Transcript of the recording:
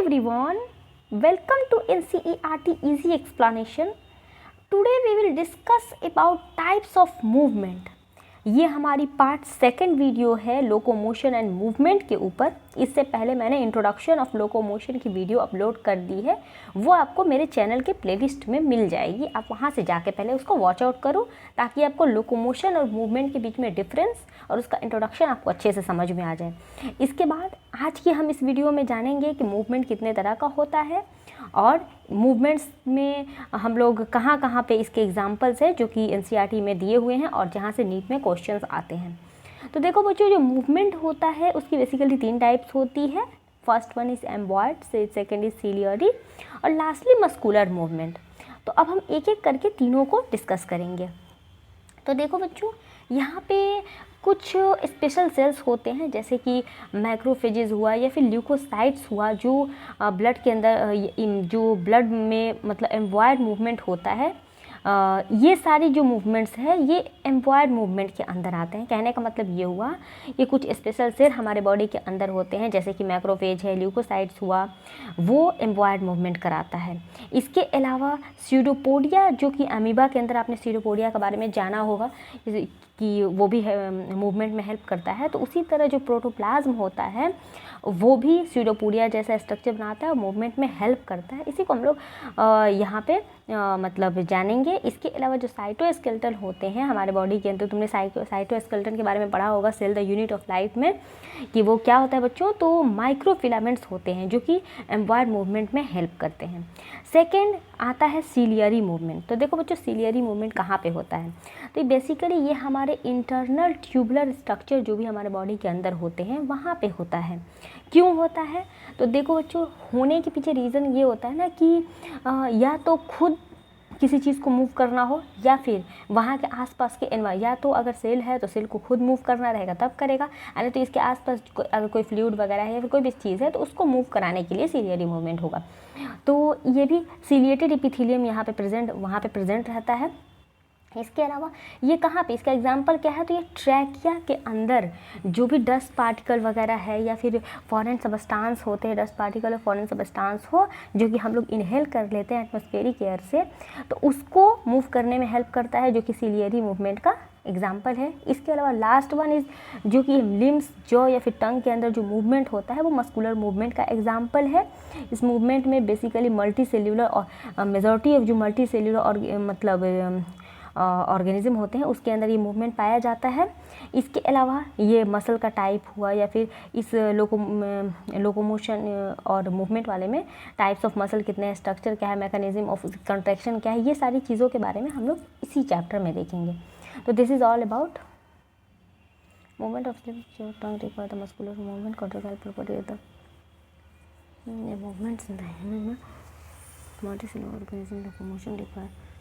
everyone, welcome to NCERT Easy Explanation. Today we will discuss about types of movement. ये हमारी part second video है locomotion and movement के ऊपर. इससे पहले मैंने इंट्रोडक्शन ऑफ लोकोमोशन की वीडियो अपलोड कर दी है, वो आपको मेरे चैनल के प्लेलिस्ट में मिल जाएगी. आप वहाँ से जाके पहले उसको वॉच आउट करो ताकि आपको लोकोमोशन और मूवमेंट के बीच में डिफरेंस और उसका इंट्रोडक्शन आपको अच्छे से समझ में आ जाए. इसके बाद आज की हम इस वीडियो में जानेंगे कि मूवमेंट कितने तरह का होता है और मूवमेंट्स में हम लोग कहाँ कहाँ पे इसके एग्जांपल्स हैं जो कि एनसीईआरटी में दिए हुए हैं और जहाँ से नीट में क्वेश्चंस आते हैं. तो देखो बच्चों, जो मूवमेंट होता है उसकी बेसिकली 3 टाइप्स होती है. First one is amoeboid, second is ciliary और लास्टली मस्कुलर मूवमेंट. तो अब हम एक एक करके तीनों को डिस्कस करेंगे. तो देखो बच्चों, यहाँ पे कुछ स्पेशल सेल्स होते हैं जैसे कि मैक्रोफेजेस हुआ या फिर ल्यूकोसाइट्स हुआ, जो ब्लड के अंदर जो ब्लड में मतलब एम्बॉयड मूवमेंट होता है. ये सारी जो मूवमेंट्स है ये एम्बॉयड मूवमेंट के अंदर आते हैं. कहने का मतलब ये हुआ, ये कुछ स्पेशल सेल हमारे बॉडी के अंदर होते हैं जैसे कि मैक्रोफेज है, ल्यूकोसाइट्स हुआ, वो एम्बॉयड मूवमेंट कराता है. इसके अलावा स्यूडोपोडिया, जो कि अमीबा के अंदर आपने स्यूडोपोडिया के बारे में जाना होगा कि वो भी मूवमेंट में हेल्प करता है. तो उसी तरह जो प्रोटोप्लाज्म होता है वो भी स्यूडोपोडिया जैसा स्ट्रक्चर बनाता है और मूवमेंट में हेल्प करता है. इसी को हम लोग यहाँ पे मतलब जानेंगे. इसके अलावा जो साइटोस्केलेटन होते हैं हमारे बॉडी के अंदर, तुमने साइटोस्केलेटन के बारे में पढ़ा होगा cell the unit of life में, कि वो क्या होता है बच्चों. तो माइक्रोफिलामेंट्स होते हैं जो कि एम्बॉयड मूवमेंट में हेल्प करते हैं. सेकेंड आता है सीलियरी मूवमेंट. तो देखो बच्चों, सीलियरी मूवमेंट कहाँ पे होता है. तो बेसिकली ये हमारे इंटरनल ट्यूबुलर स्ट्रक्चर जो भी हमारे बॉडी के अंदर होते हैं वहाँ पे होता है. क्यों होता है? तो देखो बच्चों, होने के पीछे रीज़न ये होता है ना कि या तो खुद किसी चीज़ को मूव करना हो या फिर वहाँ के आसपास के या तो अगर सेल है तो सेल को खुद मूव करना रहेगा तब करेगा, यानी तो इसके आसपास अगर कोई फ्लूइड वगैरह है या फिर कोई भी चीज़ है तो उसको मूव कराने के लिए सीलियरी मूवमेंट होगा. तो ये भी सीलिएटेड एपिथेलियम यहाँ पे वहाँ पे प्रेजेंट रहता है. इसके अलावा ये कहाँ पे, इसका एग्जांपल क्या है, तो ये ट्रैकिया के अंदर जो भी डस्ट पार्टिकल वगैरह है या फिर फॉरेन सबस्टांस होते हैं, डस्ट पार्टिकल और फॉरेन सबस्टांस हो जो कि हम लोग इनहेल कर लेते हैं एटमॉस्फेरिक एयर से, तो उसको मूव करने में हेल्प करता है जो कि सीलियरी मूवमेंट का एग्जाम्पल है. इसके अलावा लास्ट वन इज जो कि लिम्स, जॉ या फिर टंग के अंदर जो मूवमेंट होता है वो मस्कुलर मूवमेंट का एग्जाम्पल है. इस मूवमेंट में बेसिकली मल्टी सेल्यूलर और मेजॉरिटी ऑफ जो मल्टी सेल्यूलर और मतलब ऑर्गेनिज्म होते हैं उसके अंदर ये मूवमेंट पाया जाता है. इसके अलावा ये मसल का टाइप हुआ या फिर इस लोकोमोशन और मूवमेंट वाले में टाइप्स ऑफ मसल कितने हैं, स्ट्रक्चर क्या है, मैकेनिज्म ऑफ कंट्रैक्शन क्या है, ये सारी चीज़ों के बारे में हम लोग इसी चैप्टर में देखेंगे. तो this is all about movement of tongue require the muscular movement control property the movements in the multi cellular organism locomotion require